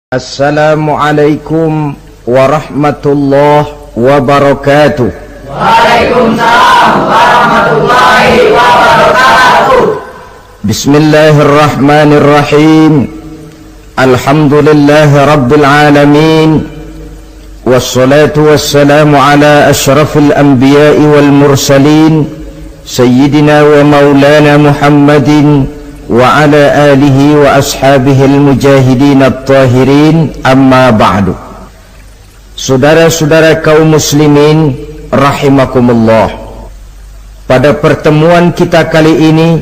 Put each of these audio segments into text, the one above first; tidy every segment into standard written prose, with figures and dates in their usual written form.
Assalamualaikum warahmatullahi wabarakatuh. Waalaikumsalam warahmatullahi wabarakatuh. Bismillahirrahmanirrahim. Alhamdulillahi rabbil alamin. Wassalatu wassalamu ala ashrafil anbiya'i wal mursalin Sayyidina wa maulana Muhammadin wa ala alihi wa ashabihi al-mujahidin at-tahirin, amma ba'du. Saudara-saudara kaum muslimin rahimakumullah, pada pertemuan kita kali ini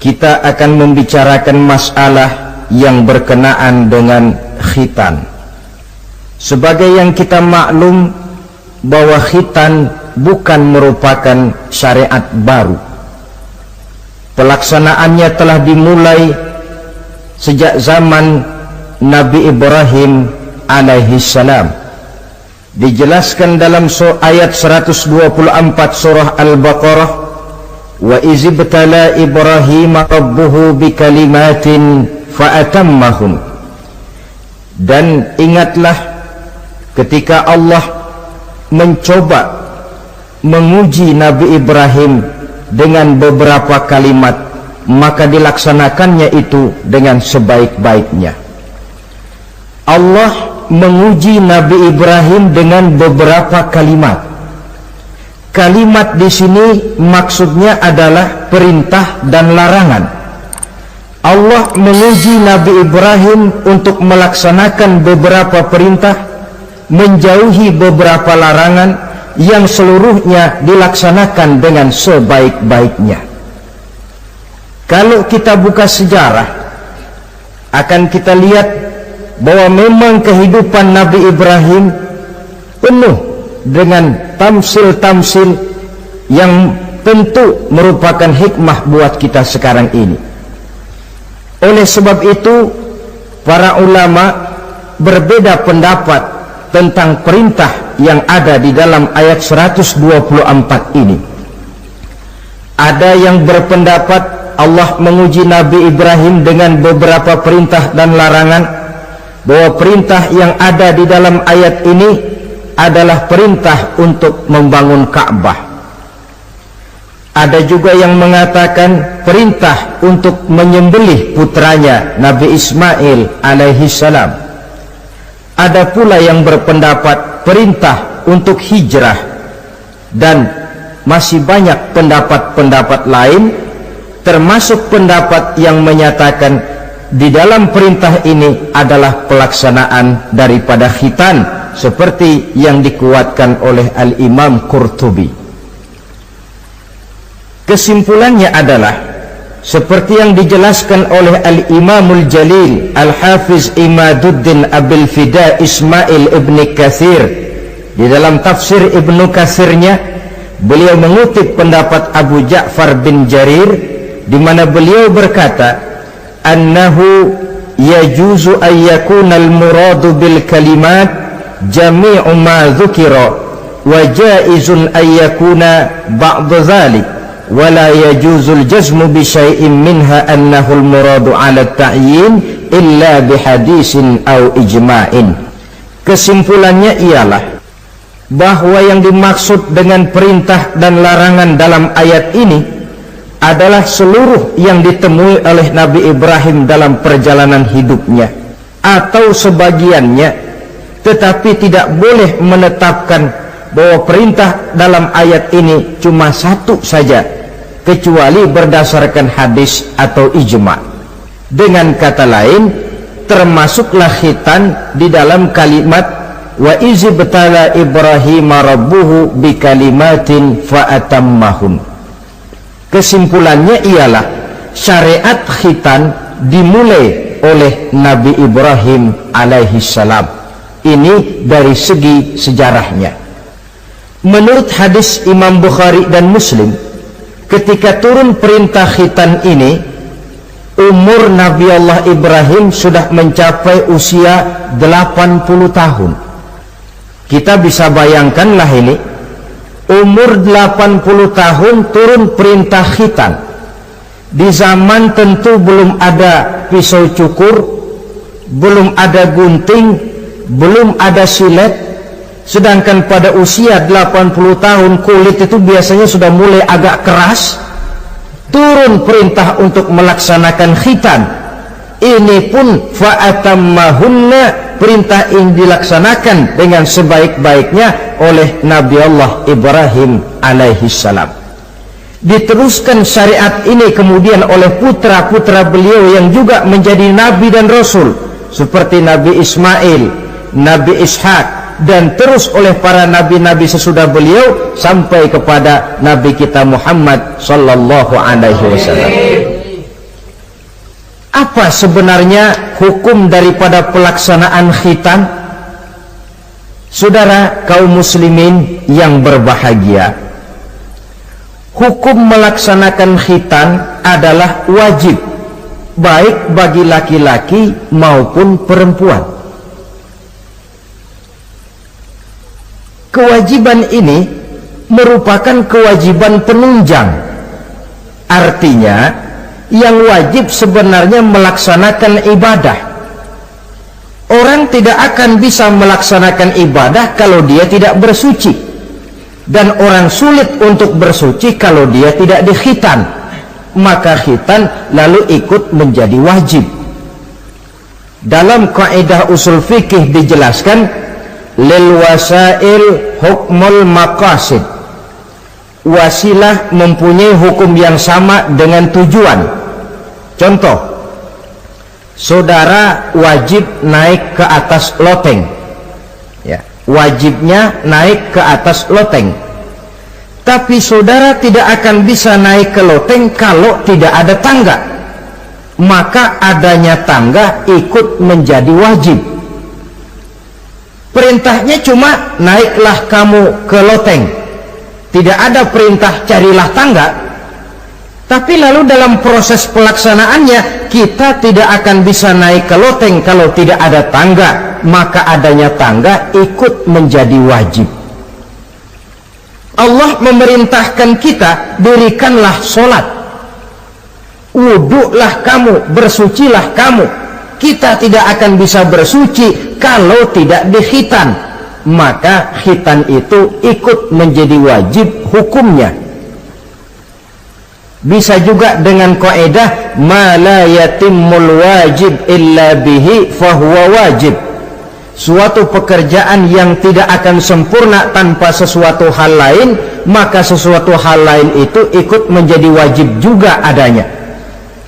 kita akan membicarakan masalah yang berkenaan dengan khitan. Sebagai yang kita maklum bahwa khitan bukan merupakan syariat baru. Pelaksanaannya telah dimulai sejak zaman Nabi Ibrahim alaihi salam. Dijelaskan dalam ayat 124 surah Al-Baqarah, wa izibtala Ibrahim rabbuhu bikalimatin fa'atammahum. Dan ingatlah ketika Allah mencoba menguji Nabi Ibrahim dengan beberapa kalimat, maka dilaksanakannya itu dengan sebaik-baiknya. Allah menguji Nabi Ibrahim dengan beberapa kalimat. Kalimat di sini maksudnya adalah perintah dan larangan. Allah menguji Nabi Ibrahim untuk melaksanakan beberapa perintah, menjauhi beberapa larangan, yang seluruhnya dilaksanakan dengan sebaik-baiknya. Kalau kita buka sejarah, akan kita lihat bahwa memang kehidupan Nabi Ibrahim penuh dengan tamsil-tamsil yang tentu merupakan hikmah buat kita sekarang ini. Oleh sebab itu, para ulama berbeda pendapat tentang perintah yang ada di dalam ayat 124 ini. Ada yang berpendapat Allah menguji Nabi Ibrahim dengan beberapa perintah dan larangan, bahwa perintah yang ada di dalam ayat ini adalah perintah untuk membangun Ka'bah. Ada juga yang mengatakan perintah untuk menyembelih putranya Nabi Ismail alaihi salam. Ada pula yang berpendapat perintah untuk hijrah, dan masih banyak pendapat-pendapat lain, termasuk pendapat yang menyatakan di dalam perintah ini adalah pelaksanaan daripada khitan, seperti yang dikuatkan oleh Al-Imam Qurtubi. Kesimpulannya adalah seperti yang dijelaskan oleh Al-Imamul Jalil Al-Hafiz Imaduddin Abil Fida Ismail Ibn Kathir di dalam tafsir Ibnu Kathirnya. Beliau mengutip pendapat Abu Ja'far bin Jarir, di mana beliau berkata, annahu yajuzu an yakuna al-muradu bil kalimat jami'u ma dzukira wa jaizun an yakuna ba'du dzalik wala yajuzul jazmu bi syai'in minha annahu al-muradu 'ala at-ta'yin illa bi hadisin aw ijma'in. Kesimpulannya ialah bahwa yang dimaksud dengan perintah dan larangan dalam ayat ini adalah seluruh yang ditemui oleh Nabi Ibrahim dalam perjalanan hidupnya, atau sebagiannya, tetapi tidak boleh menetapkan bahwa perintah dalam ayat ini cuma satu saja, kecuali berdasarkan hadis atau ijma'. Dengan kata lain, termasuklah khitan di dalam kalimat wa izibtala Ibrahim rabbuhu bikalimatin fa'atammahum. Kesimpulannya ialah syariat khitan dimulai oleh Nabi Ibrahim alaihi salam. Ini dari segi sejarahnya. Menurut hadis Imam Bukhari dan Muslim, ketika turun perintah khitan ini, umur Nabi Allah Ibrahim sudah mencapai usia 80 tahun. Kita bisa bayangkanlah ini, umur 80 tahun turun perintah khitan. Di zaman tentu belum ada pisau cukur, belum ada gunting, belum ada silet. Sedangkan pada usia 80 tahun kulit itu biasanya sudah mulai agak keras. Turun perintah untuk melaksanakan khitan. Ini pun fa'atammahunna, perintah ini dilaksanakan dengan sebaik-baiknya oleh Nabi Allah Ibrahim alaihissalam. Diteruskan syariat ini kemudian oleh putra-putra beliau yang juga menjadi nabi dan rasul, seperti Nabi Ismail, Nabi Ishak, dan terus oleh para nabi-nabi sesudah beliau sampai kepada Nabi kita Muhammad sallallahu alaihi wasallam. Apa sebenarnya hukum daripada pelaksanaan khitan? Saudara kaum muslimin yang berbahagia, hukum melaksanakan khitan adalah wajib, baik bagi laki-laki maupun perempuan. Kewajiban ini merupakan kewajiban penunjang. Artinya, yang wajib sebenarnya melaksanakan ibadah. Orang tidak akan bisa melaksanakan ibadah kalau dia tidak bersuci. Dan orang sulit untuk bersuci kalau dia tidak dikhitan. Maka khitan lalu ikut menjadi wajib. Dalam kaidah usul fikih dijelaskan, lil wasail hukmul maqasid. Wasilah mempunyai hukum yang sama dengan tujuan. Contoh, saudara wajib naik ke atas loteng, ya, wajibnya naik ke atas loteng. Tapi saudara tidak akan bisa naik ke loteng kalau tidak ada tangga. Maka adanya tangga ikut menjadi wajib. Perintahnya cuma naiklah kamu ke loteng. Tidak ada perintah carilah tangga. Tapi lalu dalam proses pelaksanaannya kita tidak akan bisa naik ke loteng kalau tidak ada tangga. Maka adanya tangga ikut menjadi wajib. Allah memerintahkan kita, dirikanlah sholat, wuduklah kamu, bersucilah kamu. Kita tidak akan bisa bersuci kalau tidak dikhitan. Maka khitan itu ikut menjadi wajib hukumnya. Bisa juga dengan kaidah ma la yatimmul wajib illa bihi fahuwa wajib. Suatu pekerjaan yang tidak akan sempurna tanpa sesuatu hal lain, maka sesuatu hal lain itu ikut menjadi wajib juga adanya.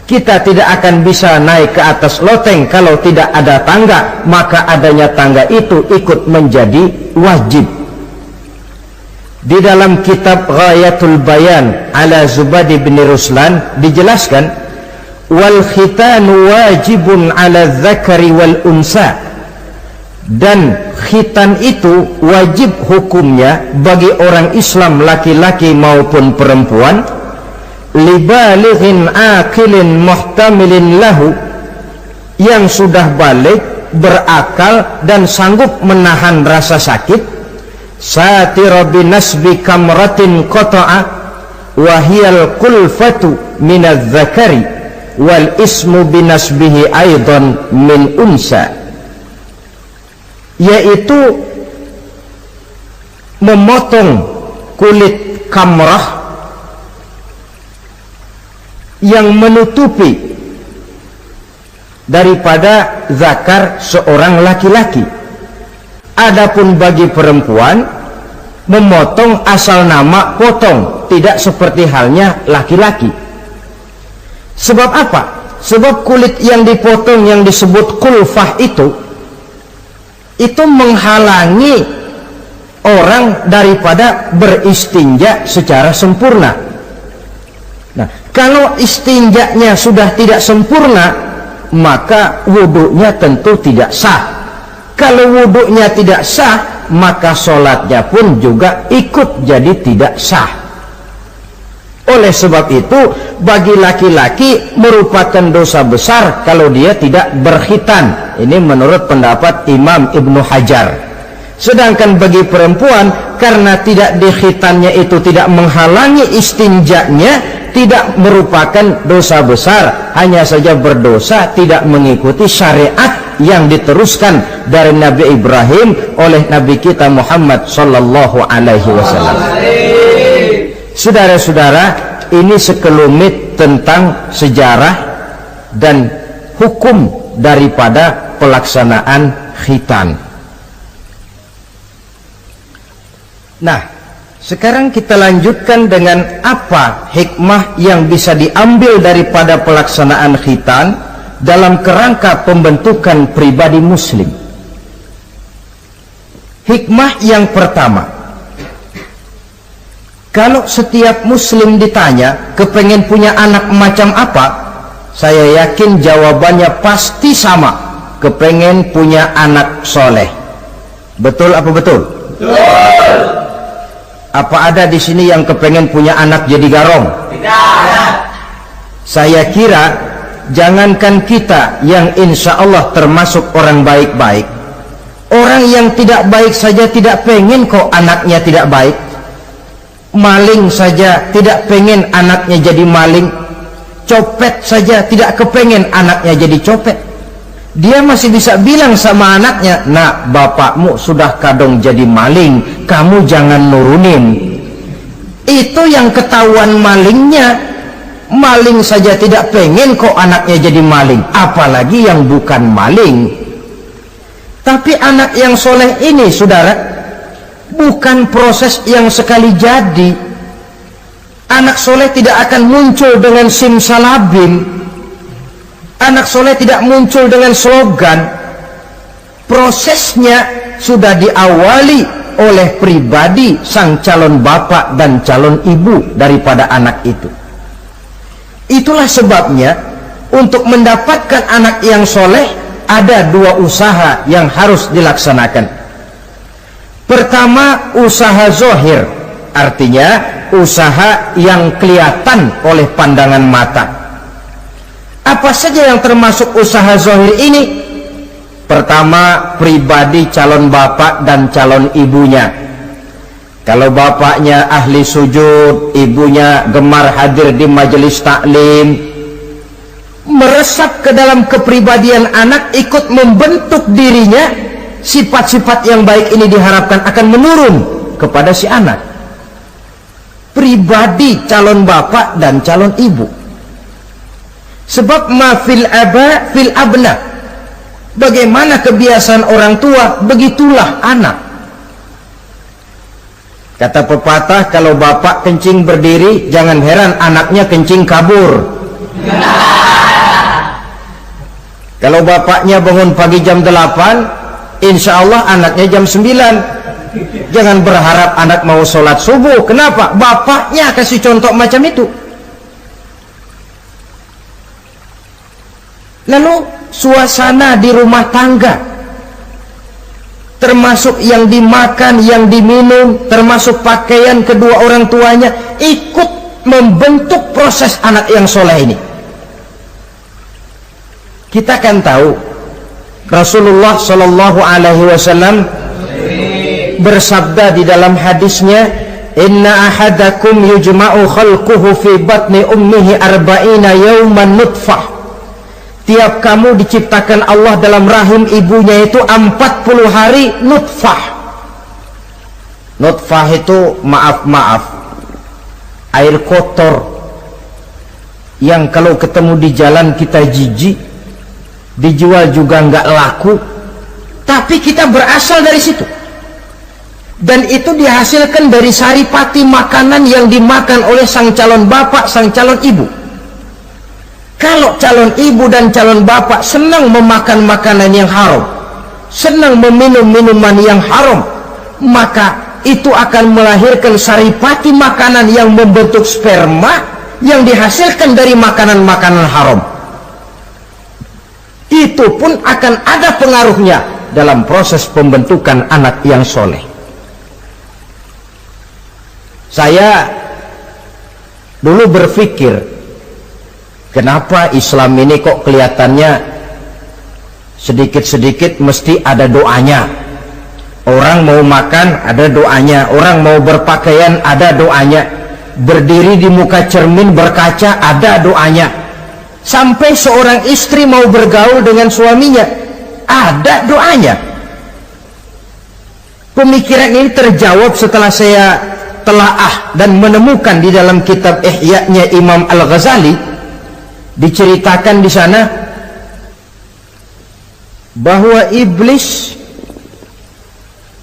Kita tidak akan bisa naik ke atas loteng kalau tidak ada tangga, maka adanya tangga itu ikut menjadi wajib. Di dalam kitab Ghayatul Bayan ala Zubadi bin Ruslan dijelaskan, wal khitanu wajibun ala dzakari wal unsa. Dan khitan itu wajib hukumnya bagi orang Islam laki-laki maupun perempuan, libalighin akilin muhtamilin lahu, yang sudah balik, berakal dan sanggup menahan rasa sakit, satira binasbi kamratin qata'a wahiyal kulfatu minadz zakari wal ismu binasbihi aidan min unsa, yaitu memotong kulit kamrah yang menutupi daripada zakar seorang laki-laki. Adapun bagi perempuan, memotong asal nama potong, tidak seperti halnya laki-laki. Sebab apa? Sebab kulit yang dipotong yang disebut kulfah itu menghalangi orang daripada beristinja secara sempurna. Nah, kalau istinjanya sudah tidak sempurna, maka wudhunya tentu tidak sah. Kalau wudhunya tidak sah, maka sholatnya pun juga ikut jadi tidak sah. Oleh sebab itu, bagi laki-laki merupakan dosa besar kalau dia tidak berkhitan. Ini menurut pendapat Imam Ibnu Hajar. Sedangkan bagi perempuan, karena tidak dikhitannya itu tidak menghalangi istinjanya, tidak merupakan dosa besar, hanya saja berdosa tidak mengikuti syariat yang diteruskan dari Nabi Ibrahim oleh Nabi kita Muhammad sallallahu alaihi wasallam. Saudara-saudara, ini sekelumit tentang sejarah dan hukum daripada pelaksanaan khitan. Nah, sekarang kita lanjutkan dengan apa hikmah yang bisa diambil daripada pelaksanaan khitan dalam kerangka pembentukan pribadi muslim. Hikmah yang pertama, kalau setiap muslim ditanya kepengen punya anak macam apa, saya yakin jawabannya pasti sama, kepengen punya anak soleh. Betul apa betul? Betul. Apa ada di sini yang kepengen punya anak jadi garong? Tidak. Saya kira jangankan kita yang insya Allah termasuk orang baik-baik, orang yang tidak baik saja tidak pengen kok anaknya tidak baik. Maling saja tidak pengen anaknya jadi maling. Copet saja tidak kepengen anaknya jadi copet. Dia masih bisa bilang sama anaknya, nak, bapakmu sudah kadung jadi maling, kamu jangan nurunin. Itu yang ketahuan malingnya. Maling saja tidak pengen kok anaknya jadi maling, apalagi yang bukan maling. Tapi anak yang soleh ini, saudara, bukan proses yang sekali jadi. Anak soleh tidak akan muncul dengan simsalabim. Anak soleh tidak muncul dengan slogan. Prosesnya sudah diawali oleh pribadi sang calon bapak dan calon ibu daripada anak itu. Itulah sebabnya untuk mendapatkan anak yang soleh ada dua usaha yang harus dilaksanakan. Pertama, usaha zohir, artinya usaha yang kelihatan oleh pandangan mata. Apa saja yang termasuk usaha zohir ini? Pertama, pribadi calon bapak dan calon ibunya. Kalau bapaknya ahli sujud, ibunya gemar hadir di majelis taklim, meresap ke dalam kepribadian anak, ikut membentuk dirinya, sifat-sifat yang baik ini diharapkan akan menurun kepada si anak. Pribadi calon bapak dan calon ibu. Sebab ma fil aba fil abna. Bagaimana kebiasaan orang tua, begitulah anak. Kata pepatah, kalau bapak kencing berdiri, jangan heran anaknya kencing kabur. Kalau bapaknya bangun pagi jam 8, insya Allah anaknya jam 9. Jangan berharap anak mau sholat subuh. Kenapa? Bapaknya kasih contoh macam itu. Lalu suasana di rumah tangga, termasuk yang dimakan, yang diminum, termasuk pakaian kedua orang tuanya, ikut membentuk proses anak yang soleh ini. Kita kan tahu Rasulullah Shallallahu Alaihi Wasallam bersabda di dalam hadisnya, inna ahadakum yujma'u khalquhu fi batni ummihi arba'ina yawman nutfah. Tiap kamu diciptakan Allah dalam rahim ibunya itu 40 hari nutfah. Nutfah itu maaf air kotor yang kalau ketemu di jalan kita jijik, dijual juga nggak laku, tapi kita berasal dari situ. Dan itu dihasilkan dari saripati makanan yang dimakan oleh sang calon bapak, sang calon ibu. Kalau calon ibu dan calon bapak senang memakan makanan yang haram, senang meminum minuman yang haram, maka itu akan melahirkan saripati makanan yang membentuk sperma yang dihasilkan dari makanan-makanan haram. Itu pun akan ada pengaruhnya dalam proses pembentukan anak yang soleh. Saya dulu berpikir, kenapa Islam ini kok kelihatannya sedikit-sedikit mesti ada doanya. Orang mau makan ada doanya, orang mau berpakaian ada doanya, berdiri di muka cermin berkaca ada doanya. Sampai seorang istri mau bergaul dengan suaminya, ada doanya. Pemikiran ini terjawab setelah saya telaah dan menemukan di dalam kitab Ihya-nya Imam Al-Ghazali. Diceritakan di sana bahwa iblis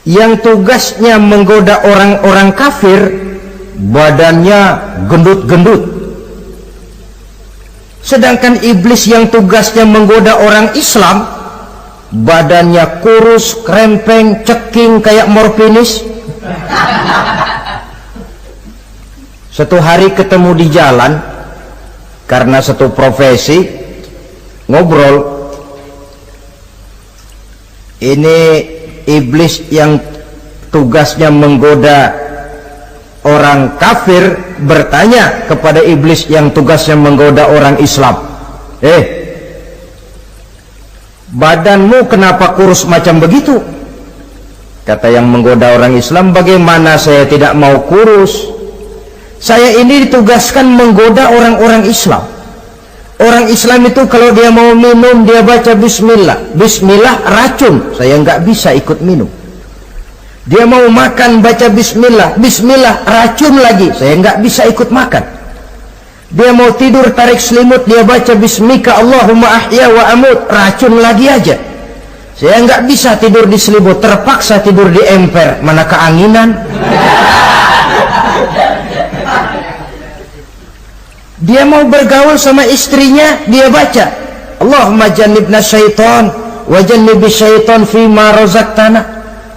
yang tugasnya menggoda orang-orang kafir badannya gendut-gendut, sedangkan iblis yang tugasnya menggoda orang Islam badannya kurus, krempeng, ceking kayak morfinis. Satu hari ketemu di jalan karena satu profesi, ngobrol. Ini iblis yang tugasnya menggoda orang kafir bertanya kepada iblis yang tugasnya menggoda orang Islam, badanmu kenapa kurus macam begitu? Kata yang menggoda orang Islam, bagaimana saya tidak mau kurus? Saya ini ditugaskan menggoda orang-orang Islam. Orang Islam itu kalau dia mau minum dia baca bismillah. Bismillah racun, saya nggak bisa ikut minum. Dia mau makan baca bismillah. Bismillah racun lagi, saya nggak bisa ikut makan. Dia mau tidur tarik selimut, dia baca bismika Allahumma ahya wa amut, racun lagi aja. Saya nggak bisa tidur di selimut, terpaksa tidur di emper, mana keanginan. Dia mau bergaul sama istrinya, dia baca Allahumma jannibna syaitan wa jannibi syaitan fima razaqtana,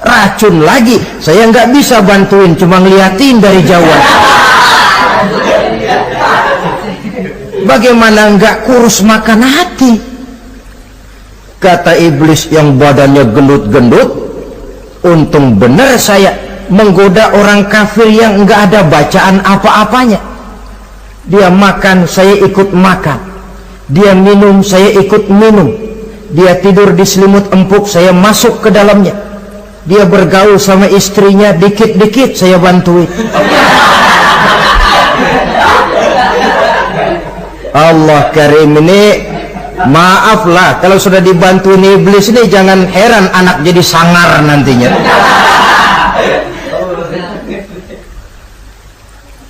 racun lagi. Saya nggak bisa bantuin, cuma ngeliatin dari jauh. Bagaimana nggak kurus makan hati? Kata iblis yang badannya gendut-gendut, untung benar saya menggoda orang kafir yang nggak ada bacaan apa-apanya. Dia makan, saya ikut makan. Dia minum, saya ikut minum. Dia tidur di selimut empuk, saya masuk ke dalamnya. Dia bergaul sama istrinya, dikit-dikit saya bantuin. Allah Karim, ini maaflah kalau sudah dibantuin iblis ini, jangan heran anak jadi sangar nantinya.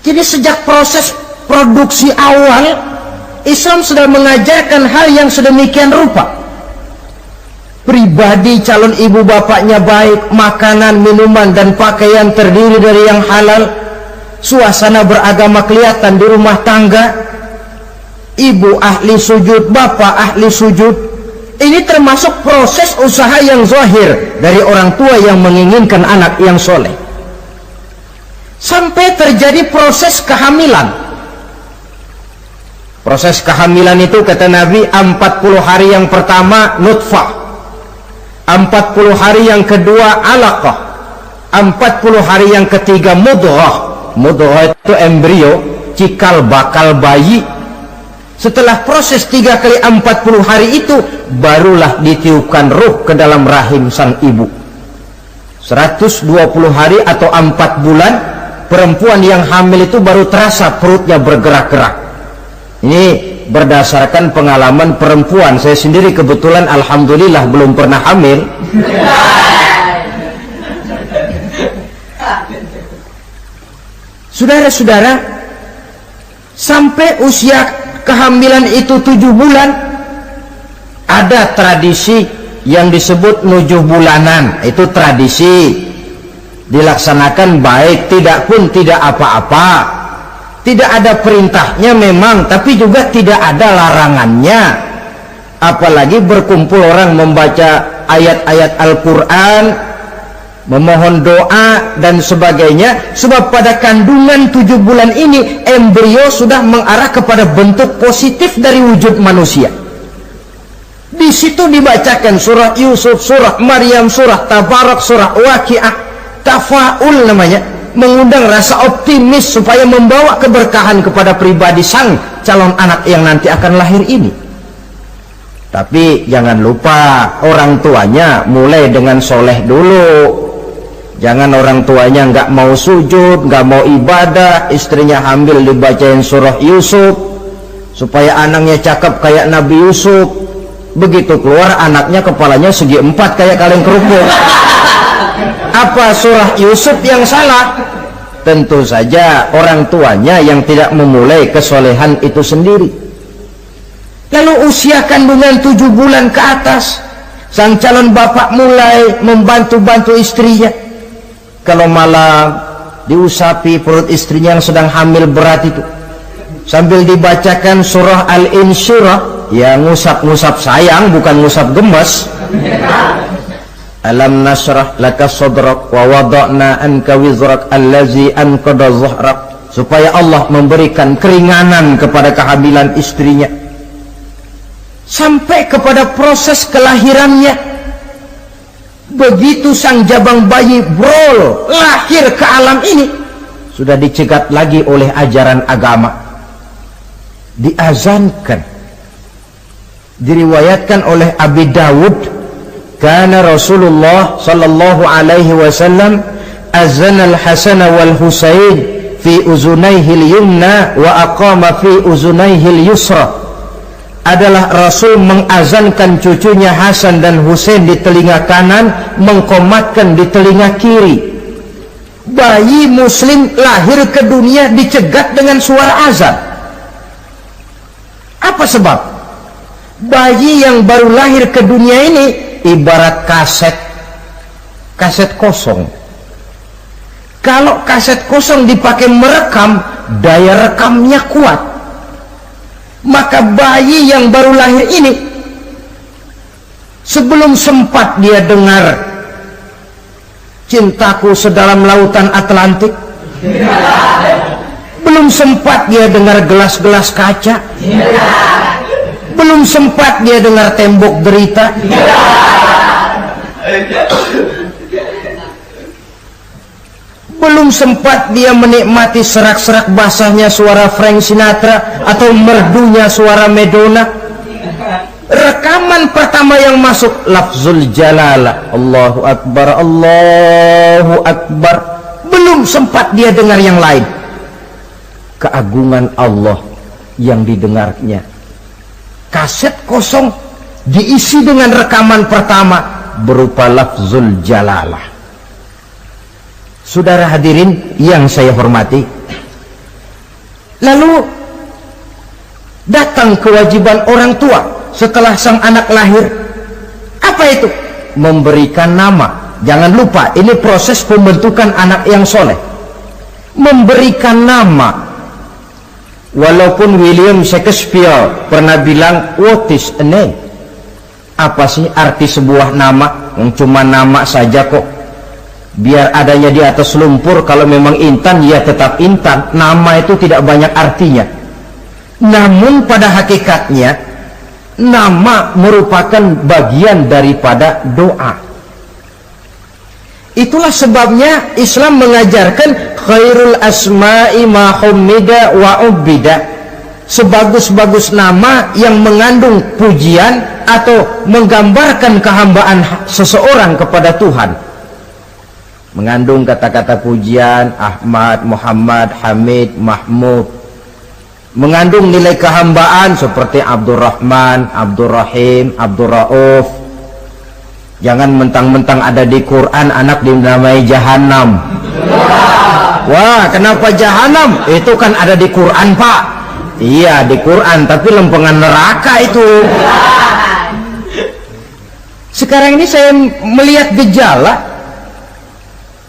Jadi sejak proses produksi awal, Islam sudah mengajarkan hal yang sedemikian rupa. Pribadi calon ibu bapaknya baik, makanan, minuman, dan pakaian terdiri dari yang halal. Suasana beragama kelihatan di rumah tangga. Ibu ahli sujud, bapak ahli sujud. Ini termasuk proses usaha yang zahir dari orang tua yang menginginkan anak yang soleh. Sampai terjadi proses kehamilan. Proses kehamilan itu kata Nabi 40 hari yang pertama nutfah, 40 hari yang kedua alaqah, 40 hari yang ketiga mudghah. Mudghah itu embrio, cikal bakal bayi. Setelah proses 3 kali 40 hari itu, barulah ditiupkan ruh ke dalam rahim sang ibu. 120 hari atau 4 bulan, perempuan yang hamil itu baru terasa perutnya bergerak-gerak. Ini berdasarkan pengalaman perempuan. Saya sendiri kebetulan alhamdulillah belum pernah hamil. Saudara-saudara, sampai usia kehamilan itu 7 bulan, ada tradisi yang disebut nujuh bulanan. Itu tradisi dilaksanakan baik, tidak pun tidak apa-apa. Tidak ada perintahnya memang, tapi juga tidak ada larangannya. Apalagi berkumpul orang membaca ayat-ayat Al-Quran, memohon doa dan sebagainya. Sebab pada kandungan 7 bulan ini, embrio sudah mengarah kepada bentuk positif dari wujud manusia. Di situ dibacakan surah Yusuf, surah Maryam, surah Tabarak, surah Waqiah, tafaul namanya, mengundang rasa optimis supaya membawa keberkahan kepada pribadi sang calon anak yang nanti akan lahir ini. Tapi jangan lupa orang tuanya mulai dengan soleh dulu. Jangan orang tuanya nggak mau sujud, nggak mau ibadah, istrinya hamil dibacain surah Yusuf supaya anaknya cakep kayak Nabi Yusuf. begitu keluar anaknya kepalanya segi 4 kayak kaleng kerupuk. Apa surah Yusuf yang salah? Tentu saja orang tuanya yang tidak memulai kesolehan itu sendiri. Lalu usia kandungan 7 bulan ke atas, sang calon bapak mulai membantu-bantu istrinya. Kalau malam diusapi perut istrinya yang sedang hamil berat itu, sambil dibacakan surah Al-Insyirah, ya ngusap-ngusap sayang, bukan ngusap gemes. Alam nasrah laka sadrak wa wada'na anka wizrak allazi anqadha dhahrak, supaya Allah memberikan keringanan kepada kehamilan istrinya sampai kepada proses kelahirannya. Begitu sang jabang bayi brol lahir ke alam ini, sudah dicegat lagi oleh ajaran agama, diazankan. Diriwayatkan oleh Abi Dawud, kana Rasulullah sallallahu alaihi wasallam azana al-Hasan wal Husain fi uzunaihi al-yumna wa aqama fi uzunaihi al-yusra. Adalah Rasul mengazankan cucunya Hasan dan Husain di telinga kanan, mengkomatkan di telinga kiri. Bayi muslim lahir ke dunia dicegat dengan suara azan. Apa sebab? Bayi yang baru lahir ke dunia ini ibarat kaset kosong. Kalau kaset kosong dipakai merekam, daya rekamnya kuat. Maka bayi yang baru lahir ini, sebelum sempat dia dengar cintaku sedalam lautan Atlantik, belum sempat dia dengar gelas-gelas kaca, belum sempat dia dengar tembok derita, belum sempat dia menikmati serak-serak basahnya suara Frank Sinatra atau merdunya suara Madonna. Rekaman pertama yang masuk lafzul jalalah, Allahu Akbar, Allahu Akbar. Belum sempat dia dengar yang lain. Keagungan Allah yang didengarnya. Kaset kosong diisi dengan rekaman pertama berupa lafzul jalalah. Saudara hadirin yang saya hormati, lalu datang kewajiban orang tua setelah sang anak lahir. Apa itu? Memberikan nama. Jangan lupa, ini proses pembentukan anak yang soleh. Memberikan nama. Walaupun William Shakespeare pernah bilang, what is a name? Apa sih arti sebuah nama? Yang cuma nama saja kok. Biar adanya di atas lumpur, kalau memang intan ya tetap intan. Nama itu tidak banyak artinya. Namun pada hakikatnya nama merupakan bagian daripada doa. Itulah sebabnya Islam mengajarkan khairul asma'i ma hummida wa ubbida. Sebagus-bagus nama yang mengandung pujian atau menggambarkan kehambaan seseorang kepada Tuhan. Mengandung kata-kata pujian, Ahmad, Muhammad, Hamid, Mahmud. Mengandung nilai kehambaan seperti Abdurrahman, Abdurrahim, Abdurrauf. Jangan mentang-mentang ada di Quran anak dinamai Jahannam. Wah, kenapa Jahannam? Itu kan ada di Quran, Pak. Iya, di Quran, tapi lempengan neraka itu. Sekarang ini saya melihat gejala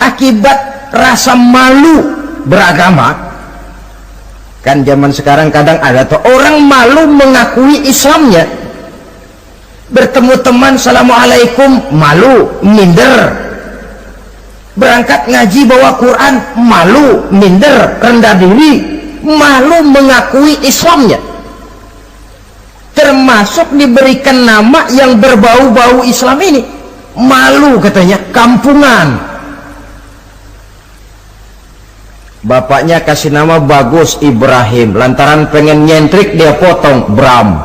akibat rasa malu beragama. Kan zaman sekarang kadang ada tuh orang malu mengakui Islamnya. Bertemu teman, assalamualaikum, malu, minder. Berangkat ngaji bawa Quran, malu, minder, rendah diri, malu mengakui Islamnya. Termasuk diberikan nama yang berbau-bau Islam ini. Malu katanya, kampungan. Bapaknya kasih nama bagus, Ibrahim. Lantaran pengen nyentrik, dia potong Bram.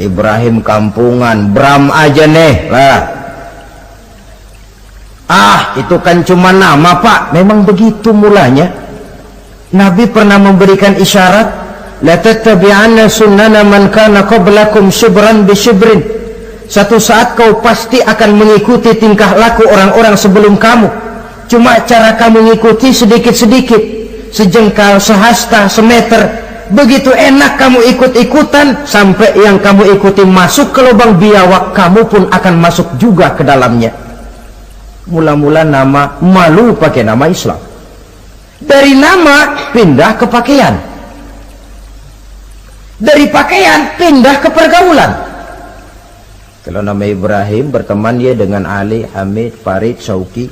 Ibrahim kampungan, Bram aja nih lah. Itu kan cuma nama, Pak. Memang begitu mulanya. Nabi pernah memberikan isyarat, la tattabi'anna sunnana man kana qablakum shibran bi shibrin. Satu saat kau pasti akan mengikuti tingkah laku orang-orang sebelum kamu. Cuma cara kamu mengikuti sedikit-sedikit, sejengkal, sehasta, semeter. Begitu enak kamu ikut-ikutan, sampai yang kamu ikuti masuk ke lubang biawak, kamu pun akan masuk juga ke dalamnya. Mula-mula nama, malu pakai nama Islam. Dari nama pindah ke pakaian, dari pakaian pindah ke pergaulan. Kalau nama Ibrahim, berteman dia dengan Ali, Hamid, Farid, Sauki.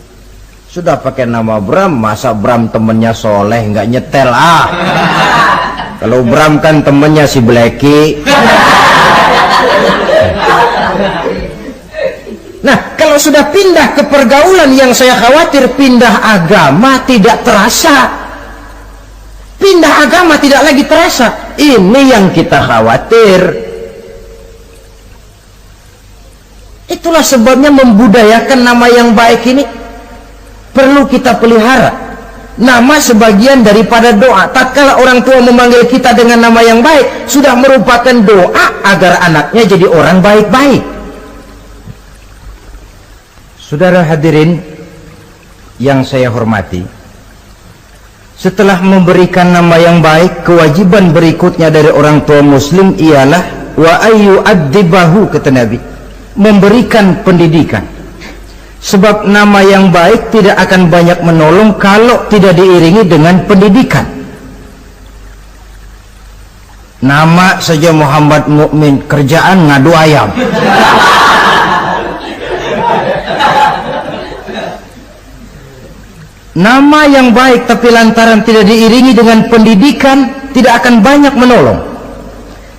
Sudah pakai nama Bram, masa Bram temennya soleh, nggak nyetel Kalau Bram kan temennya si Blacky. Nah, kalau sudah pindah ke pergaulan, yang saya khawatir pindah agama tidak terasa. Pindah agama tidak lagi terasa. Ini yang kita khawatir. Itulah sebabnya membudayakan nama yang baik ini perlu kita pelihara. Nama sebagian daripada doa. Tatkala orang tua memanggil kita dengan nama yang baik, sudah merupakan doa agar anaknya jadi orang baik-baik. Saudara hadirin yang saya hormati, setelah memberikan nama yang baik, kewajiban berikutnya dari orang tua muslim ialah wa ayyu'addibahu, kata Nabi, memberikan pendidikan. Sebab nama yang baik tidak akan banyak menolong kalau tidak diiringi dengan pendidikan. Nama saja Muhammad Mukmin, kerjaan ngadu ayam. Nama yang baik tapi lantaran tidak diiringi dengan pendidikan, tidak akan banyak menolong.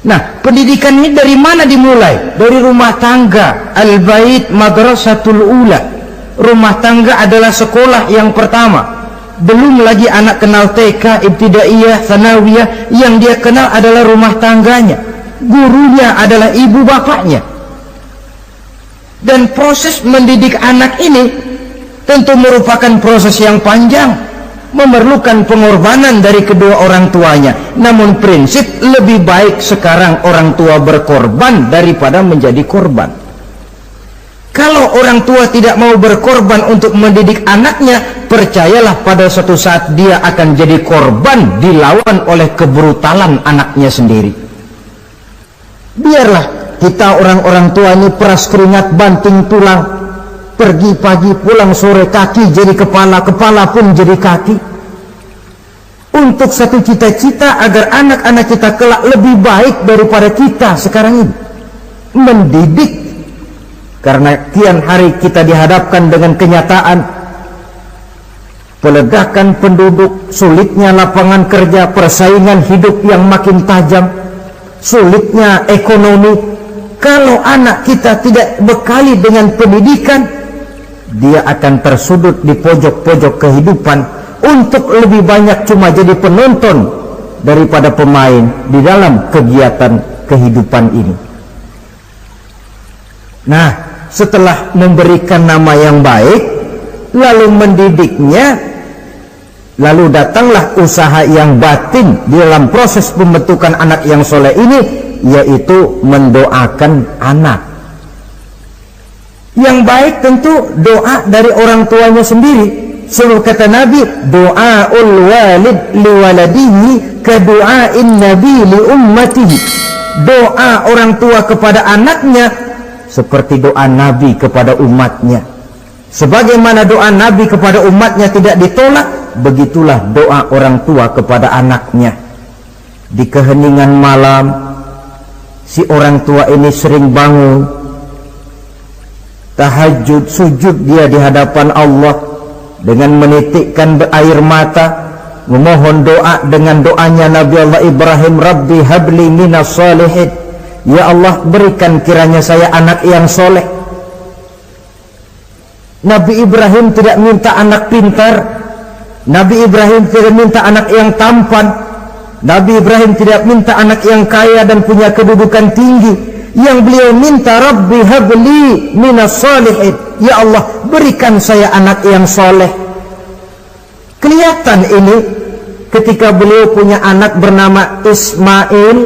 Nah, pendidikan ini dari mana dimulai? Dari rumah tangga. Al-bait madrasatul ula. Rumah tangga adalah sekolah yang pertama. Belum lagi anak kenal TK, ibtidaiyah, tsanawiyah. Yang dia kenal adalah rumah tangganya. Gurunya adalah ibu bapaknya. Dan proses mendidik anak ini tentu merupakan proses yang panjang, memerlukan pengorbanan dari kedua orang tuanya. Namun prinsip lebih baik sekarang orang tua berkorban daripada menjadi korban. Kalau orang tua tidak mau berkorban untuk mendidik anaknya, percayalah pada suatu saat dia akan jadi korban, dilawan oleh kebrutalan anaknya sendiri. Biarlah kita orang-orang tua ini peras keringat banting tulang, pergi pagi pulang sore, kaki jadi kepala, kepala pun jadi kaki, untuk satu cita-cita agar anak-anak kita kelak lebih baik daripada kita sekarang ini. Mendidik. Karena kian hari kita dihadapkan dengan kenyataan peledakan penduduk, sulitnya lapangan kerja, persaingan hidup yang makin tajam, sulitnya ekonomi. Kalau anak kita tidak bekali dengan pendidikan, dia akan tersudut di pojok-pojok kehidupan untuk lebih banyak cuma jadi penonton daripada pemain di dalam kegiatan kehidupan ini. Nah, setelah memberikan nama yang baik, lalu mendidiknya, lalu datanglah usaha yang batin di dalam proses pembentukan anak yang soleh ini, yaitu mendoakan anak. Yang baik tentu doa dari orang tuanya sendiri. Sebab kata Nabi, doaul walid liwaladihi kadu'ain nabi li ummatihi. Doa orang tua kepada anaknya seperti doa Nabi kepada umatnya. Sebagaimana doa Nabi kepada umatnya tidak ditolak, begitulah doa orang tua kepada anaknya. Di keheningan malam, si orang tua ini sering bangun, tahajud, sujud dia di hadapan Allah dengan menitikkan air mata, memohon doa dengan doanya Nabi Allah Ibrahim, Rabbi habli minas salihin. Ya Allah, berikan kiranya saya anak yang soleh. Nabi Ibrahim tidak minta anak pintar, Nabi Ibrahim tidak minta anak yang tampan, Nabi Ibrahim tidak minta anak yang kaya dan punya kedudukan tinggi. Yang beliau minta, Rabbi habli minas salihin. Ya Allah, berikan saya anak yang soleh. Kelihatan ini ketika beliau punya anak bernama Ismail,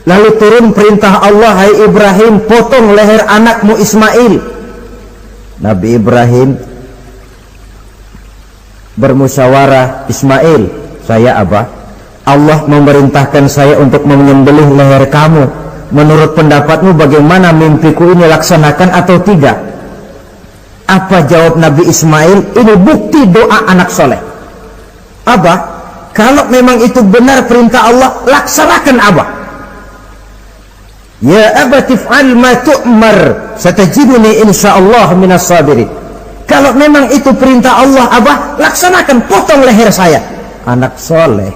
lalu turun perintah Allah, hai Ibrahim, potong leher anakmu Ismail. Nabi Ibrahim bermusyawarah, Ismail, saya Abah, Allah memerintahkan saya untuk menyembelih leher kamu. Menurut pendapatmu bagaimana, mimpiku ini laksanakan atau tidak? Apa jawab Nabi Ismail? Ini bukti doa anak soleh. Abah, kalau memang itu benar perintah Allah, laksanakan Abah. Ya abati fa'al ma tu'mar, satajiduni insyaallah minas sabirin. Kalau memang itu perintah Allah, Abah, laksanakan, potong leher saya. Anak soleh.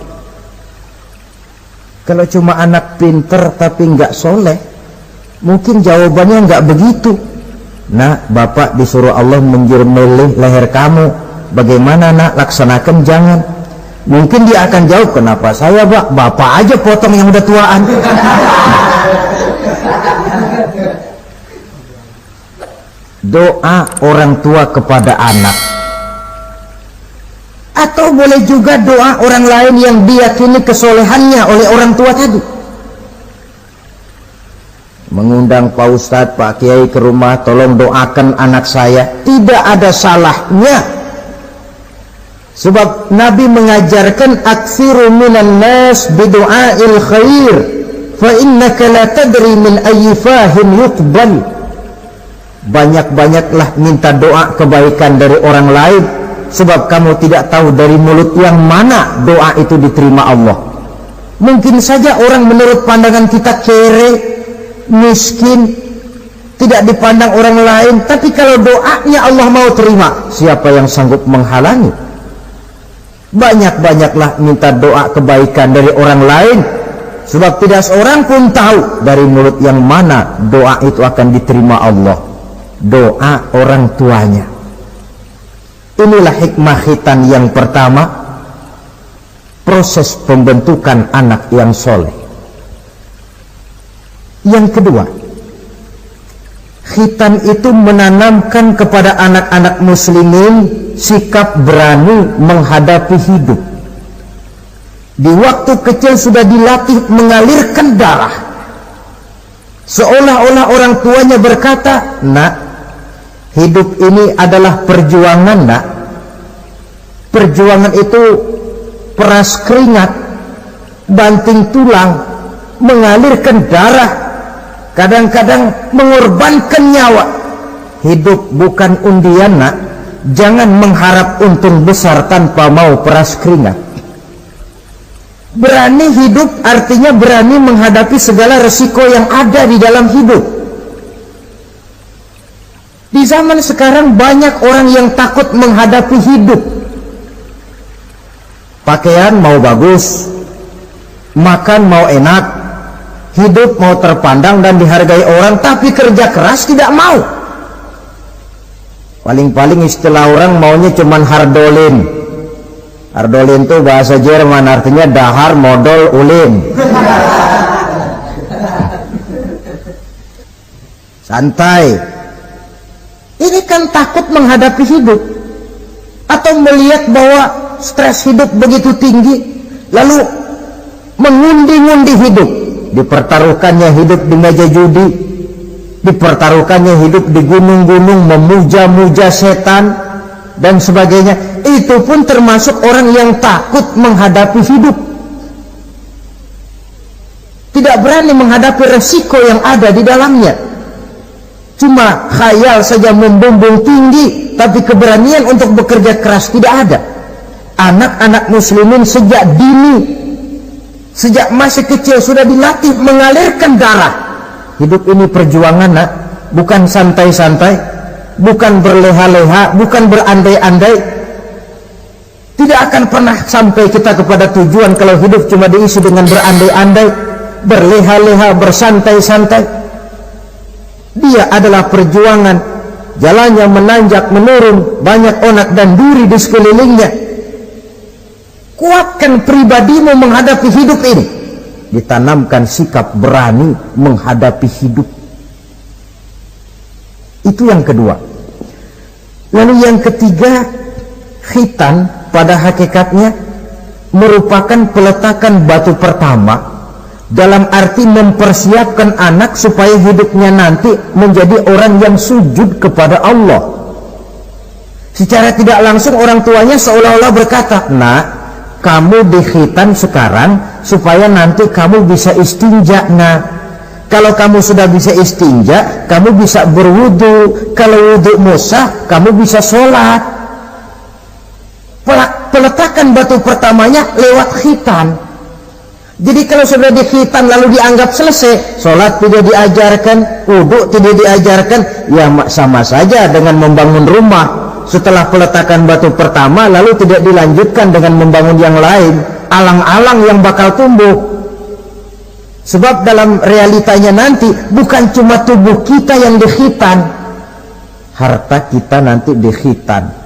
Kalau cuma anak pinter tapi nggak soleh, mungkin jawabannya nggak begitu. Nah, bapak disuruh Allah menyembelih leher kamu, bagaimana nak, laksanakan jangan. Mungkin dia akan jawab, kenapa saya bapak aja potong yang udah tuaan. Doa orang tua kepada anak, atau boleh juga doa orang lain yang diyakini kesolehannya oleh orang tua tadi. Mengundang Pak Ustadz, Pak Kiai ke rumah, tolong doakan anak saya, tidak ada salahnya. Sebab Nabi mengajarkan, aksiru minan nas bidu'ail khair, fa innaka la tadri min ayyi fahin yuqbal. Banyak-banyaklah minta doa kebaikan dari orang lain, sebab kamu tidak tahu dari mulut yang mana doa itu diterima Allah. Mungkin saja orang menurut pandangan kita kere, miskin, tidak dipandang orang lain, tapi kalau doanya Allah mau terima, siapa yang sanggup menghalangi? Banyak-banyaklah minta doa kebaikan dari orang lain, sebab tidak seorang pun tahu dari mulut yang mana doa itu akan diterima Allah. Doa orang tuanya. Inilah hikmah khitan yang pertama, proses pembentukan anak yang soleh. Yang kedua, khitan itu menanamkan kepada anak-anak muslimin sikap berani menghadapi hidup. Di waktu kecil sudah dilatih mengalirkan darah, seolah-olah orang tuanya berkata, nak, hidup ini adalah perjuangan, nak. Perjuangan itu peras keringat, banting tulang, mengalirkan darah, kadang-kadang mengorbankan nyawa. Hidup bukan undian, nak. Jangan mengharap untung besar tanpa mau peras keringat. Berani hidup artinya berani menghadapi segala resiko yang ada di dalam hidup. Di zaman sekarang banyak orang yang takut menghadapi hidup. Pakaian mau bagus, makan mau enak, hidup mau terpandang dan dihargai orang, tapi kerja keras tidak mau. Paling-paling istilah orang maunya cuman hardolin. Hardolin itu bahasa Jerman, artinya dahar modal ulin. Santai. Ini kan takut menghadapi hidup, atau melihat bahwa stres hidup begitu tinggi, lalu mengundi-ngundi hidup. Dipertaruhkannya hidup di meja judi, dipertaruhkannya hidup di gunung-gunung, memuja-muja setan dan sebagainya. Itu pun termasuk orang yang takut menghadapi hidup, tidak berani menghadapi resiko yang ada di dalamnya. Cuma khayal saja membumbung tinggi, tapi keberanian untuk bekerja keras tidak ada. Anak-anak muslimin sejak dini, sejak masih kecil sudah dilatih mengalirkan darah. Hidup ini perjuangan, nak. Bukan santai-santai, bukan berleha-leha, bukan berandai-andai. Tidak akan pernah sampai kita kepada tujuan kalau hidup cuma diisi dengan berandai-andai, berleha-leha, bersantai-santai. Dia adalah perjuangan, jalannya menanjak menurun, banyak onak dan duri di sekelilingnya. Kuatkan pribadimu menghadapi hidup ini, ditanamkan sikap berani menghadapi hidup. Itu yang kedua. Lalu yang ketiga, khitan pada hakikatnya merupakan peletakan batu pertama dalam arti mempersiapkan anak supaya hidupnya nanti menjadi orang yang sujud kepada Allah. Secara tidak langsung orang tuanya seolah-olah berkata, "Nak, kamu dikhitan sekarang supaya nanti kamu bisa istinja. Nah, kalau kamu sudah bisa istinja, kamu bisa berwudu. Kalau wudu sah, kamu bisa sholat." Peletakan batu pertamanya lewat khitan. Jadi kalau sudah dikhitan lalu dianggap selesai, sholat tidak diajarkan, wudu tidak diajarkan, ya sama saja dengan membangun rumah. Setelah peletakan batu pertama lalu tidak dilanjutkan dengan membangun yang lain, alang-alang yang bakal tumbuh. Sebab dalam realitanya nanti bukan cuma tubuh kita yang dikhitan, harta kita nanti dikhitan.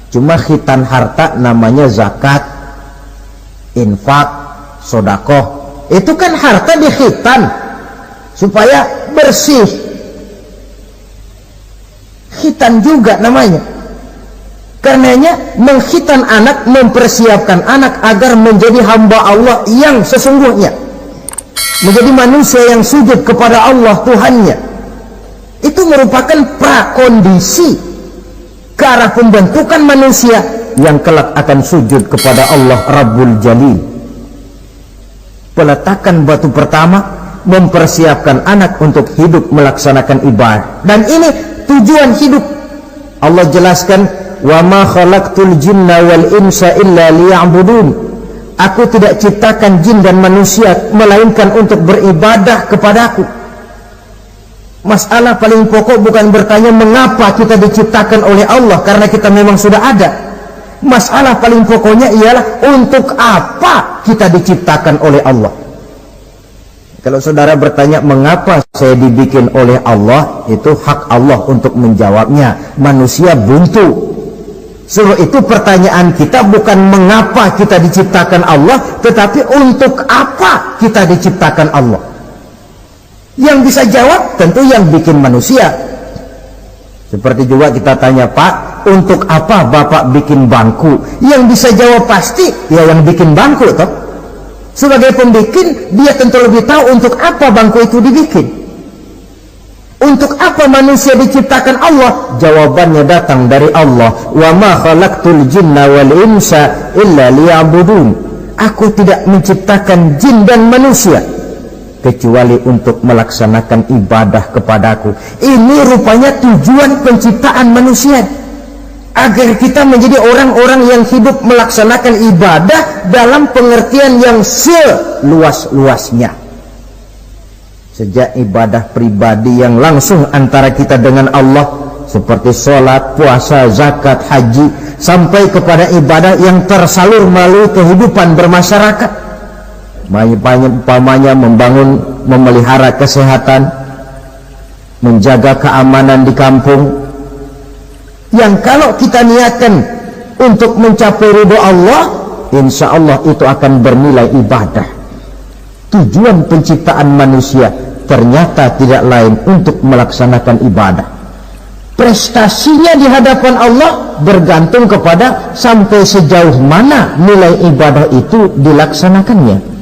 Cuma khitan harta namanya zakat, infak, sodakoh. Itu kan harta dikhitan supaya bersih. Khitan juga namanya. Karenanya mengkhitan anak, mempersiapkan anak agar menjadi hamba Allah yang sesungguhnya, menjadi manusia yang sujud kepada Allah Tuhannya. Itu merupakan prakondisi ke arah pembentukan manusia yang kelak akan sujud kepada Allah Rabbul Jalil. Peletakan batu pertama mempersiapkan anak untuk hidup melaksanakan ibadah, dan ini tujuan hidup. Allah jelaskan, "Wa ma khalaqtul jinna wal insa illa liya'budun." Aku tidak ciptakan jin dan manusia melainkan untuk beribadah kepadaku. Masalah paling pokok bukan bertanya mengapa kita diciptakan oleh Allah, karena kita memang sudah ada. Masalah paling pokoknya ialah untuk apa kita diciptakan oleh Allah. Kalau saudara bertanya mengapa saya dibikin oleh Allah, itu hak Allah untuk menjawabnya. Manusia buntu. Suruh itu pertanyaan kita bukan mengapa kita diciptakan Allah, tetapi untuk apa kita diciptakan Allah. Yang bisa jawab tentu yang bikin manusia. Seperti juga kita tanya, "Pak, untuk apa Bapak bikin bangku?" Yang bisa jawab pasti ya yang bikin bangku toh. Sebagai pembikin, dia tentu lebih tahu untuk apa bangku itu dibikin. Untuk apa manusia diciptakan Allah? Jawabannya datang dari Allah. "Wa ma khalaqtul jinna wal insa illa liya'budun." Aku tidak menciptakan jin dan manusia kecuali untuk melaksanakan ibadah kepadaku. Ini rupanya tujuan penciptaan manusia, agar kita menjadi orang-orang yang hidup melaksanakan ibadah dalam pengertian yang seluas-luasnya. Sejak ibadah pribadi yang langsung antara kita dengan Allah, seperti sholat, puasa, zakat, haji, sampai kepada ibadah yang tersalur melalui kehidupan bermasyarakat. Umpamanya memelihara kesehatan, menjaga keamanan di kampung, yang kalau kita niatkan untuk mencapai ridho Allah, insya Allah itu akan bernilai ibadah. Tujuan penciptaan manusia ternyata tidak lain untuk melaksanakan ibadah. Prestasinya di hadapan Allah bergantung kepada sampai sejauh mana nilai ibadah itu dilaksanakannya.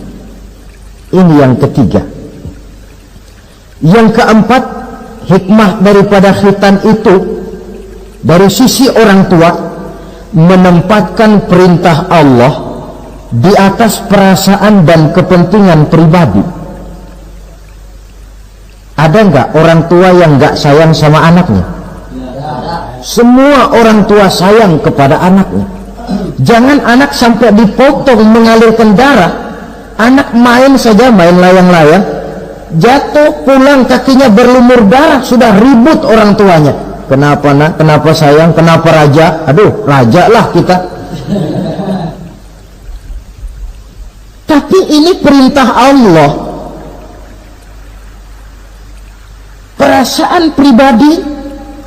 Ini yang ketiga. Yang keempat, hikmah daripada khitan itu dari sisi orang tua menempatkan perintah Allah di atas perasaan dan kepentingan pribadi. Ada nggak orang tua yang nggak sayang sama anaknya? Semua orang tua sayang kepada anaknya. Jangan anak sampai dipotong mengalirkan darah. Anak main saja, main layang-layang, jatuh, pulang kakinya berlumur darah, sudah ribut orang tuanya. Kenapa nak? Kenapa sayang? Kenapa raja? Aduh, raja lah kita. Tapi ini perintah Allah. Perasaan pribadi,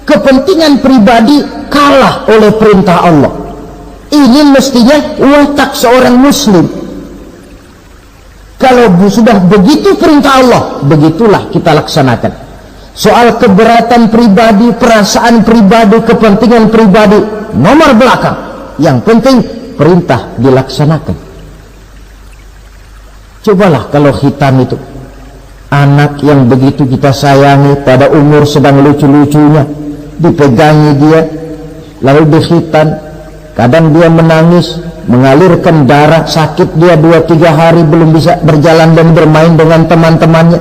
kepentingan pribadi kalah oleh perintah Allah. Ini mestinya watak seorang muslim. Kalau sudah begitu perintah Allah, begitulah kita laksanakan. Soal keberatan pribadi, perasaan pribadi, kepentingan pribadi, nomor belakang. Yang penting perintah dilaksanakan. Cobalah kalau khitan itu, anak yang begitu kita sayangi pada umur sedang lucu-lucunya, dipegangi dia lalu dikhitan, kadang dia menangis, mengalirkan darah, sakit dia 2-3 hari belum bisa berjalan dan bermain dengan teman-temannya,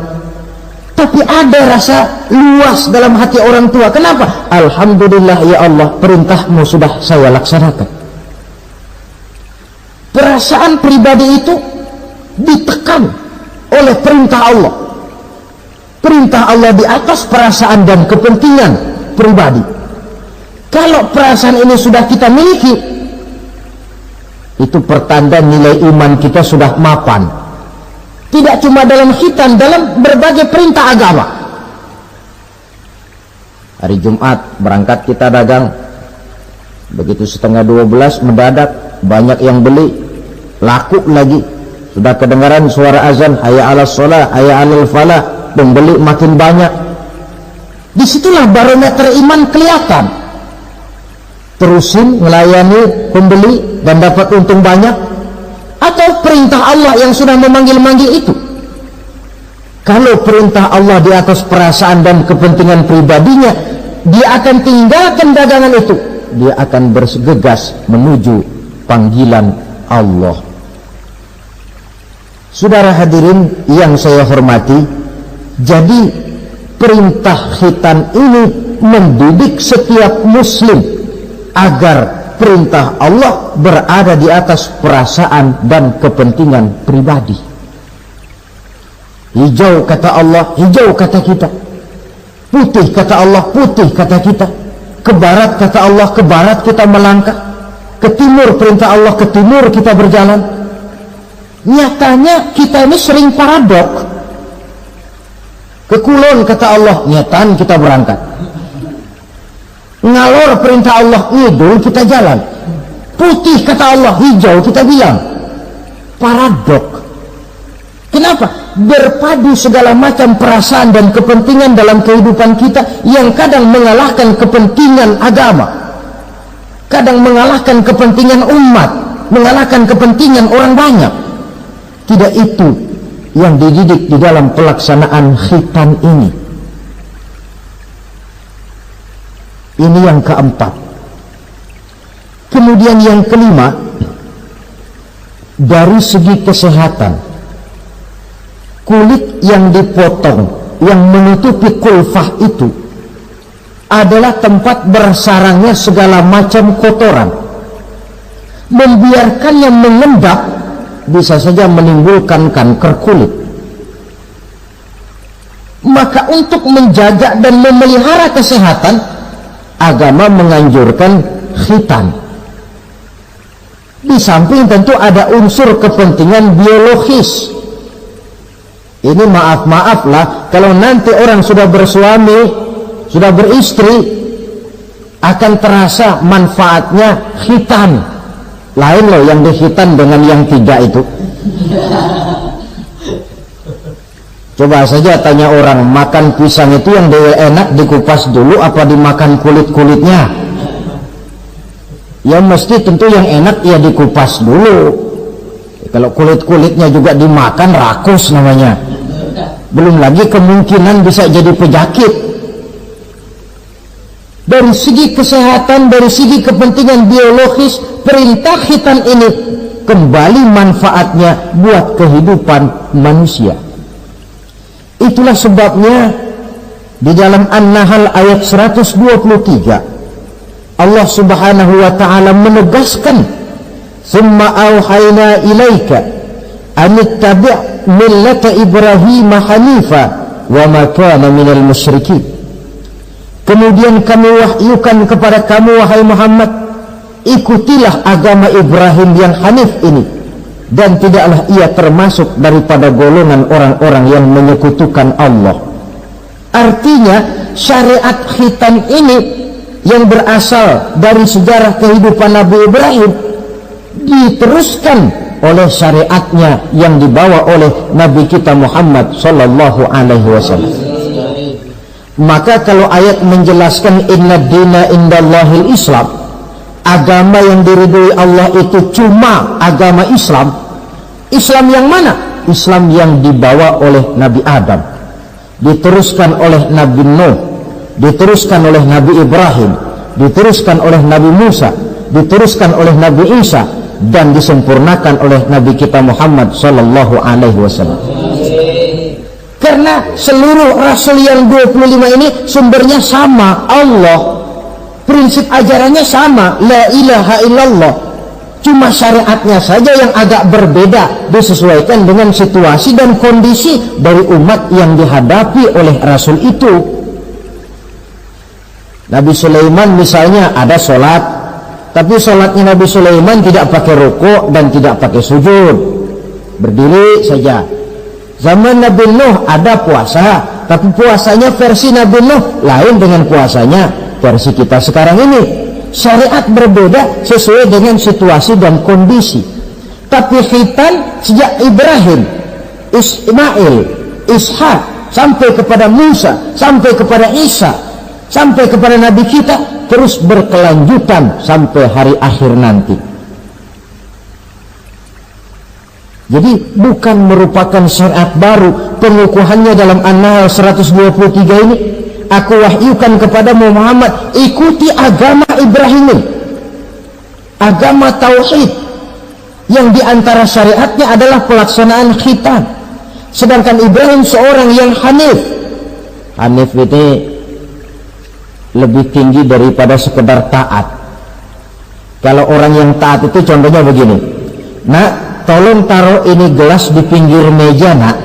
tapi ada rasa luas dalam hati orang tua. Kenapa? Alhamdulillah ya Allah, perintahmu sudah saya laksanakan. Perasaan pribadi itu ditekan oleh perintah Allah. Perintah Allah di atas perasaan dan kepentingan pribadi. Kalau perasaan ini sudah kita miliki, itu pertanda nilai iman kita sudah mapan. Tidak cuma dalam khitan, dalam berbagai perintah agama. Hari Jumat berangkat kita dagang, begitu 11:30 mendadak banyak yang beli, laku lagi. Sudah kedengaran suara azan, hayya 'alas shalah, hayya 'alal falah, pembeli makin banyak. Disitulah barometer iman kelihatan. Terusin melayani pembeli dan dapat untung banyak, atau perintah Allah yang sudah memanggil-manggil itu. Kalau perintah Allah di atas perasaan dan kepentingan pribadinya, dia akan tinggalkan dagangan itu, dia akan bergegas menuju panggilan Allah. Saudara hadirin yang saya hormati, jadi perintah khitan ini mendidik setiap muslim agar perintah Allah berada di atas perasaan dan kepentingan pribadi. Hijau kata Allah, hijau kata kita. Putih kata Allah, putih kata kita. Ke barat kata Allah, ke barat kita melangkah. Ke timur perintah Allah, ke timur kita berjalan. Nyatanya kita ini sering paradok. Ke kulon kata Allah, nyetan kita berangkat. Ngalor perintah Allah, ngidul kita jalan. Putih kata Allah, hijau kita bilang. Paradok. Kenapa? Berpadu segala macam perasaan dan kepentingan dalam kehidupan kita yang kadang mengalahkan kepentingan agama, kadang mengalahkan kepentingan umat, mengalahkan kepentingan orang banyak. Tidak itu yang dididik di dalam pelaksanaan khitan ini. Ini yang keempat. Kemudian yang kelima, dari segi kesehatan, kulit yang dipotong, yang menutupi kulfah itu adalah tempat bersarangnya segala macam kotoran. Membiarkannya mengendap bisa saja menimbulkan kanker kulit. Maka untuk menjaga dan memelihara kesehatan, agama menganjurkan khitan. Di samping tentu ada unsur kepentingan biologis. Ini maaf-maaflah, kalau nanti orang sudah bersuami, sudah beristri, akan terasa manfaatnya khitan. Lain loh yang dikhitan dengan yang tidak itu. Coba saja tanya orang, makan pisang itu yang enak dikupas dulu apa dimakan kulit-kulitnya? Ya mesti tentu yang enak ya dikupas dulu. Kalau kulit-kulitnya juga dimakan, rakus namanya. Belum lagi kemungkinan bisa jadi penyakit. Dari segi kesehatan, dari segi kepentingan biologis, perintah khitan ini kembali manfaatnya buat kehidupan manusia. Itulah sebabnya di dalam An-Nahl ayat 123 Allah Subhanahu wa ta'ala menegaskan, "Tsumma auhayna ilaika an ittabi' millata Ibrahim hanifa wa ma kana minal musyrikin." Kemudian kami wahyukan kepada kamu wahai Muhammad, ikutilah agama Ibrahim yang hanif ini, dan tidaklah ia termasuk daripada golongan orang-orang yang menyekutukan Allah. Artinya syariat khitan ini yang berasal dari sejarah kehidupan Nabi Ibrahim diteruskan oleh syariatnya yang dibawa oleh Nabi kita Muhammad sallallahu alaihi wasallam. Maka kalau ayat menjelaskan inna dina indallahil Islam, agama yang diridhoi Allah itu cuma agama Islam. Islam yang mana? Islam yang dibawa oleh Nabi Adam, diteruskan oleh Nabi Nuh, diteruskan oleh Nabi Ibrahim, diteruskan oleh Nabi Musa, diteruskan oleh Nabi Isa, dan disempurnakan oleh Nabi kita Muhammad sallallahu alaihi wasallam. Karena seluruh rasul yang 25 ini sumbernya sama, Allah. Prinsip ajarannya sama, la ilaha illallah. Cuma syariatnya saja yang agak berbeda, disesuaikan dengan situasi dan kondisi dari umat yang dihadapi oleh rasul itu. Nabi Sulaiman misalnya ada sholat, tapi sholatnya Nabi Sulaiman tidak pakai rukuk dan tidak pakai sujud, berdiri saja. Zaman Nabi Nuh ada puasa, tapi puasanya versi Nabi Nuh lain dengan puasanya versi kita sekarang ini. Syariat berbeda sesuai dengan situasi dan kondisi. Tapi khitan sejak Ibrahim, Ismail, Ishak, sampai kepada Musa, sampai kepada Isa, sampai kepada Nabi kita, terus berkelanjutan sampai hari akhir nanti. Jadi bukan merupakan syariat baru. Pengukuhannya dalam An-Nahl 123 ini, aku wahyukan kepada Muhammad, ikuti agama Ibrahim, agama tauhid, yang diantara syariatnya adalah pelaksanaan khitan. Sedangkan Ibrahim seorang yang hanif. Hanif itu lebih tinggi daripada sekedar taat. Kalau orang yang taat itu contohnya begini, nak, tolong taruh ini gelas di pinggir meja, nak.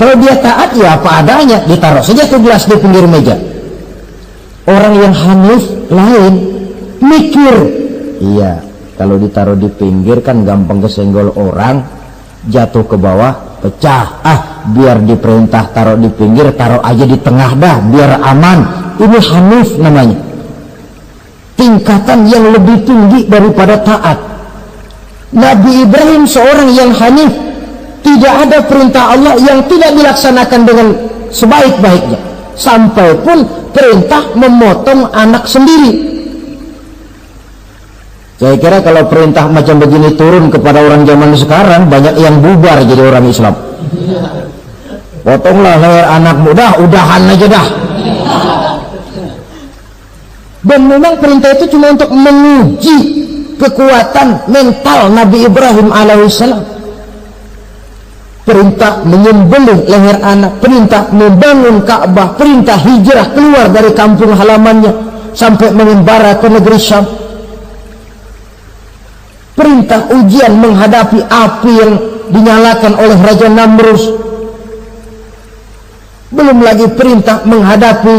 Kalau dia taat ya apa adanya, ditaruh saja tuh gelas di pinggir meja. Orang yang hanif lain, mikir. Iya, kalau ditaruh di pinggir kan gampang kesenggol orang, jatuh ke bawah, pecah. Biar diperintah taruh di pinggir, taruh aja di tengah dah, biar aman. Ini hanif namanya. Tingkatan yang lebih tinggi daripada taat. Nabi Ibrahim seorang yang hanif. Tidak ada perintah Allah yang tidak dilaksanakan dengan sebaik-baiknya. Sampai pun perintah memotong anak sendiri. Saya kira kalau perintah macam begini turun kepada orang zaman sekarang, banyak yang bubar jadi orang Islam. Potonglah leher anak muda, udahan aja dah. Dan memang perintah itu cuma untuk menguji kekuatan mental Nabi Ibrahim alaihissalam. Perintah menyembelih leher anak, perintah membangun Ka'bah, perintah hijrah keluar dari kampung halamannya sampai mengembara ke negeri Syam, perintah ujian menghadapi api yang dinyalakan oleh Raja Namrus, belum lagi perintah menghadapi